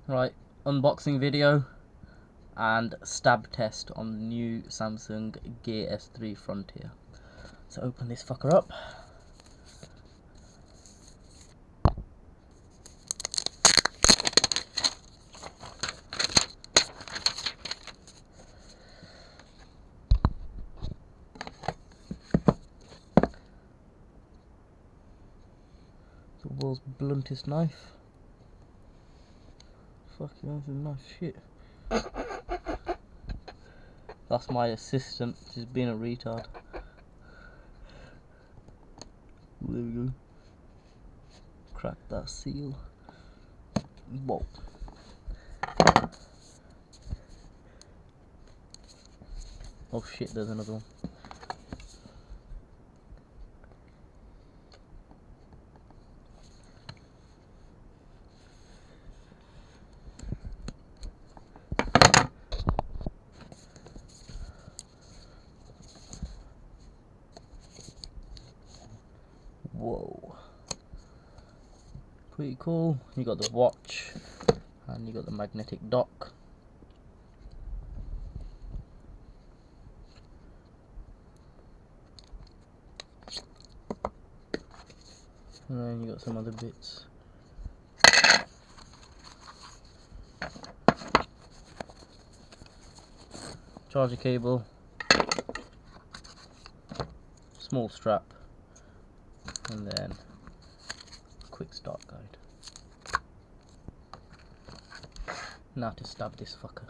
Right, unboxing video and stab test on the new Samsung Gear S3 Frontier. So open this fucker up. The world's bluntest knife. Fucking that's a nice shit. That's my assistant, she's being a retard. There we go. Crack that seal. Whoa. Oh shit, there's another one. Whoa. Pretty cool. You got the watch and you got the magnetic dock. And then you got some other bits. Charger cable, small strap, and then a quick start guide. Now to stab this fucker.